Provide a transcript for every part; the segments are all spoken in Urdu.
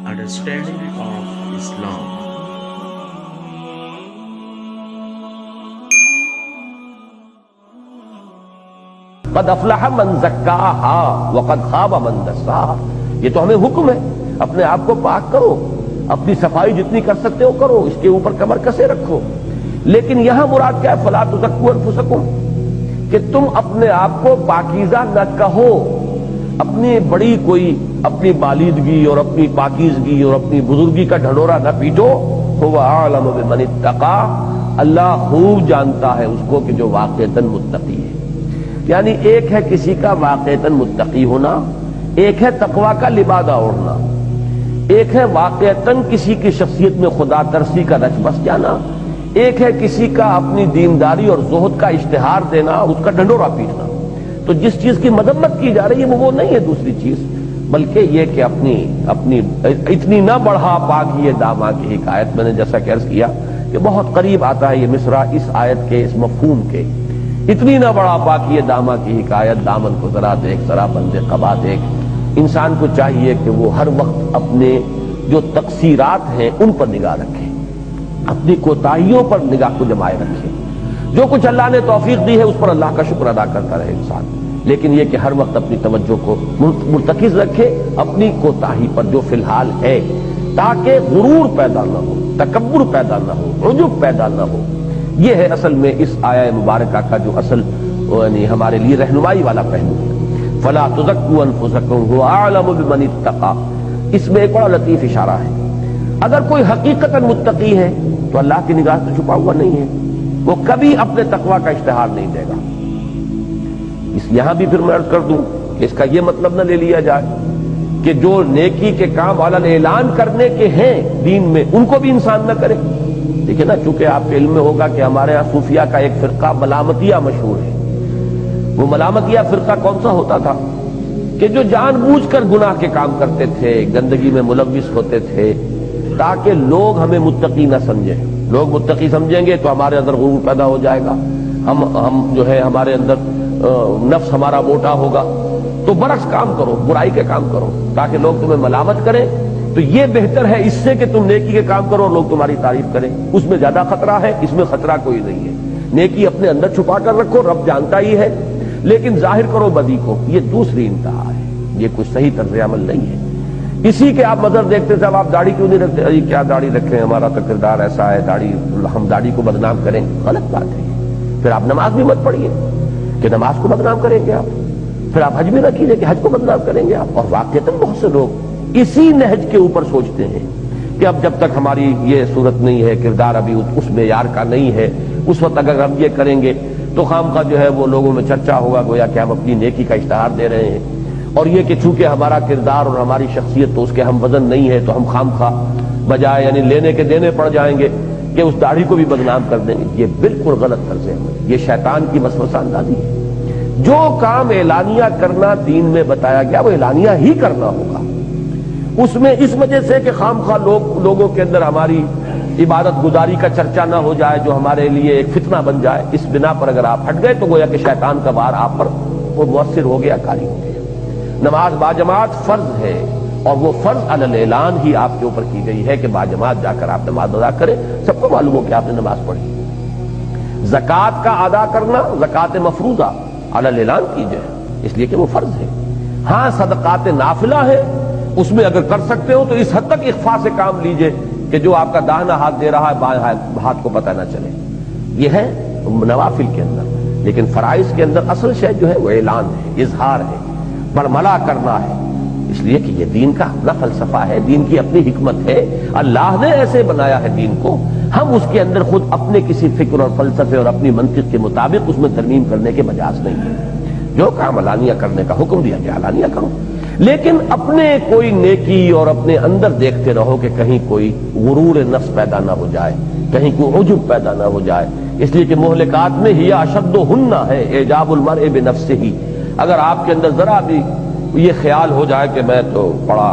understanding of Islam. قد افلح من زکاہا وقد خاب من دساہا. یہ تو ہمیں حکم ہے، اپنے آپ کو پاک کرو، اپنی صفائی جتنی کر سکتے ہو کرو، اس کے اوپر کمر کسے رکھو. لیکن یہاں مراد کیا ہے؟ فلا تزکوا انفسکم، کہ تم اپنے آپ کو پاکیزہ نہ کہو، اپنی بڑی کوئی اپنی بالیدگی اور اپنی پاکیزگی اور اپنی بزرگی کا ڈھنڈورا نہ پیٹو. هو اعلم بمن اتقى، اللہ خوب جانتا ہے اس کو کہ جو واقعتاً متقی ہے. یعنی ایک ہے کسی کا واقعتاً متقی ہونا، ایک ہے تقوی کا لبادہ اوڑھنا، ایک ہے واقعتاً کسی کی شخصیت میں خدا ترسی کا رچ بس جانا، ایک ہے کسی کا اپنی دینداری اور زہد کا اشتہار دینا، اس کا ڈھنڈورا پیٹنا. تو جس چیز کی مذمت کی جا رہی ہے وہ نہیں ہے دوسری چیز، بلکہ یہ کہ اپنی اتنی نہ بڑھا پاکی داماں کی حکایت. میں نے جیسا کہ عرض کیا کہ بہت قریب آتا ہے یہ مصرع اس آیت کے اس مفہوم کے. اتنی نہ بڑا پاکی داماں کی حکایت، دامن کو ذرا دیکھ، ذرا بندے قبا دیکھ. انسان کو چاہیے کہ وہ ہر وقت اپنے جو تقصیرات ہیں ان پر نگاہ رکھے، اپنی کوتاہیوں پر نگاہ کو جمائے رکھے. جو کچھ اللہ نے توفیق دی ہے اس پر اللہ کا شکر ادا کرتا رہے انسان، لیکن یہ کہ ہر وقت اپنی توجہ کو مرتکز رکھے اپنی کوتاہی پر جو فی الحال ہے، تاکہ غرور پیدا نہ ہو، تکبر پیدا نہ ہو، عجب پیدا نہ ہو. یہ ہے اصل میں اس آیہ مبارکہ کا جو اصل یعنی ہمارے لیے رہنمائی والا پہلو ہے. فلا تزکوا انفسکم هو اعلم بمن اتقى. اس میں ایک بڑا لطیف اشارہ ہے. اگر کوئی حقیقتاً متقی ہے تو اللہ کی نگاہ سے چھپا ہوا نہیں ہے، وہ کبھی اپنے تقوی کا اشتہار نہیں دے گا. یہاں بھی پھر میں عرض کر دوں کہ اس کا یہ مطلب نہ لے لیا جائے کہ جو نیکی کے کام علن اعلان کرنے کے ہیں دین میں ان کو بھی انسان نہ کرے. دیکھیں نا، چونکہ آپ کے علم میں ہوگا کہ ہمارے یہاں صوفیہ کا ایک فرقہ ملامتیہ مشہور ہے. وہ ملامتیہ فرقہ کون سا ہوتا تھا کہ جو جان بوجھ کر گناہ کے کام کرتے تھے، گندگی میں ملوث ہوتے تھے تاکہ لوگ ہمیں متقی نہ سمجھیں. لوگ متقی سمجھیں گے تو ہمارے اندر غرور پیدا ہو جائے گا، ہم جو ہے ہمارے اندر نفس ہمارا موٹا ہوگا. تو برعکس کام کرو، برائی کے کام کرو تاکہ لوگ تمہیں ملامت کریں. تو یہ بہتر ہے اس سے کہ تم نیکی کے کام کرو اور لوگ تمہاری تعریف کریں. اس میں زیادہ خطرہ ہے، اس میں خطرہ کوئی نہیں ہے. نیکی اپنے اندر چھپا کر رکھو، رب جانتا ہی ہے، لیکن ظاہر کرو بدی کو. یہ دوسری انتہا ہے، یہ کوئی صحیح طرز عمل نہیں ہے. اسی کے آپ مظہر دیکھتے تھے، اب آپ داڑھی کیوں نہیں رکھتے؟ ارے کیا داڑھی رکھیں، ہمارا تو کردار ایسا ہے، داڑھی ہم داڑھی کو بدنام کریں. غلط بات ہے. پھر آپ نماز بھی مت پڑھیے کہ نماز کو بدنام کریں گے آپ. پھر آپ حج بھی نہ کیجیے کہ حج کو بدنام کریں گے آپ. اور واقعتاً بہت سے لوگ اسی نہج کے اوپر سوچتے ہیں کہ اب جب تک ہماری یہ صورت نہیں ہے، کردار ابھی اس معیار کا نہیں ہے، اس وقت اگر ہم یہ کریں گے تو خواہ جو ہے وہ لوگوں میں چرچا ہوگا گویا کہ ہم اپنی نیکی کا اشتہار دے رہے ہیں. اور یہ کہ چونکہ ہمارا کردار اور ہماری شخصیت تو اس کے ہم وزن نہیں ہے، تو ہم خواہ بجائے یعنی لینے کے دینے پڑ جائیں گے کہ اس داڑھی کو بھی بدنام کر دیں گے. یہ بالکل غلط طرز ہے، یہ شیطان کی وسوسہ اندازی ہے. جو کام اعلانیہ کرنا دین میں بتایا گیا وہ اعلانیہ ہی کرنا ہوگا. اس میں اس وجہ سے کہ خواہ لوگوں کے اندر ہماری عبادت گزاری کا چرچا نہ ہو جائے جو ہمارے لیے ایک فتنہ بن جائے، اس بنا پر اگر آپ ہٹ گئے تو گویا کہ شیطان کا وار آپ پر وہ مؤثر ہو گیا، کاری ہو گیا. نماز باجماعت فرض ہے، اور وہ فرض علی الاعلان ہی آپ کے اوپر کی گئی ہے کہ باجماعت جا کر آپ نماز ادا کریں. سب کو معلوم ہو کہ آپ نے نماز پڑھی. زکوٰۃ کا ادا کرنا، زکوٰۃ مفروضہ علی الاعلان کیجئے، اس لیے کہ وہ فرض ہے. ہاں صدقات نافلہ ہے، اس میں اگر کر سکتے ہو تو اس حد تک اخفاء سے کام لیجئے کہ جو آپ کا داہنا ہاتھ دے رہا ہے بائیں ہاتھ کو پتہ نہ چلے. یہ ہے نوافل کے اندر. لیکن فرائض کے اندر اصل شے جو ہے وہ اعلان ہے، اظہار ہے، برملا کرنا ہے. اس لیے کہ یہ دین کا اپنا فلسفہ ہے، دین کی اپنی حکمت ہے. اللہ نے ایسے بنایا ہے دین کو، ہم اس کے اندر خود اپنے کسی فکر اور فلسفے اور اپنی منطق کے مطابق اس میں ترمیم کرنے کے مجاز نہیں ہے. جو کام علانیہ کرنے کا حکم دیا گیا علانیہ کرو، لیکن اپنے کوئی نیکی اور اپنے اندر دیکھتے رہو کہ کہیں کوئی غرور نفس پیدا نہ ہو جائے، کہیں کوئی عجب پیدا نہ ہو جائے. اس لیے کہ مہلکات میں ہی اشدہن ہے اعجاب المرء بنفسہ. اگر آپ کے اندر ذرا بھی یہ خیال ہو جائے کہ میں تو بڑا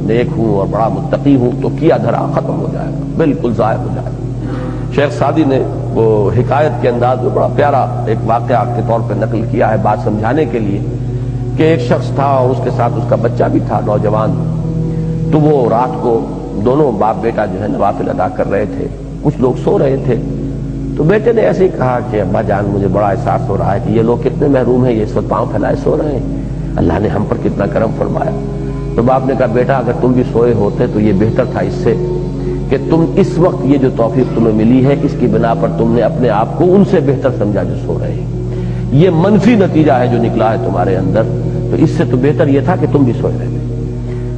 نیک ہوں اور بڑا متقی ہوں تو کیا دھرا ختم ہو جائے گا، بالکل ضائع ہو جائے گا. شیخ سعدی نے وہ حکایت کے انداز میں بڑا پیارا ایک واقعہ کے طور پہ نقل کیا ہے بات سمجھانے کے لیے کہ ایک شخص تھا اور اس کے ساتھ اس کا بچہ بھی تھا، نوجوان. تو وہ رات کو دونوں باپ بیٹا جو ہے نوافل ادا کر رہے تھے، کچھ لوگ سو رہے تھے، تو بیٹے نے ایسے ہی کہا کہ ابا جان مجھے بڑا احساس ہو رہا ہے کہ یہ لوگ کتنے محروم ہیں، یہ اس وقت پاؤں پھیلائے سو رہے ہیں، اللہ نے ہم پر کتنا کرم فرمایا۔ تو باپ نے کہا بیٹا اگر تم بھی سوئے ہوتے تو یہ بہتر تھا اس سے کہ تم اس وقت یہ جو توفیق تمہیں ملی ہے اس کی بنا پر تم نے اپنے آپ کو ان سے بہتر سمجھا جو سو رہے ہیں، یہ منفی نتیجہ ہے جو نکلا ہے تمہارے اندر، تو اس سے تو بہتر یہ تھا کہ تم بھی سوئے رہے۔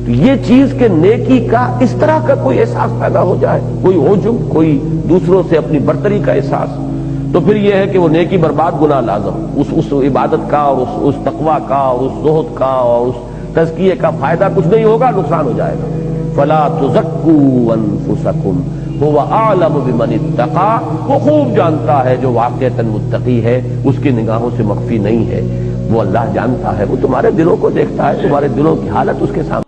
تو یہ چیز کہ نیکی کا اس طرح کا کوئی احساس پیدا ہو جائے، کوئی عجب، کوئی دوسروں سے اپنی برتری کا احساس، تو پھر یہ ہے کہ وہ نیکی برباد گناہ لازم، اس عبادت کا اور اس تقوی کا اور اس زہد کا اور اس تزکیے کا فائدہ کچھ نہیں ہوگا، نقصان ہو جائے گا۔ فلا تزکوا انفسکم هو اعلم بمن اتقى، وہ خوب جانتا ہے جو واقعتاً متقی ہے، اس کی نگاہوں سے مخفی نہیں ہے، وہ اللہ جانتا ہے، وہ تمہارے دلوں کو دیکھتا ہے، تمہارے دلوں کی حالت اس کے سامنے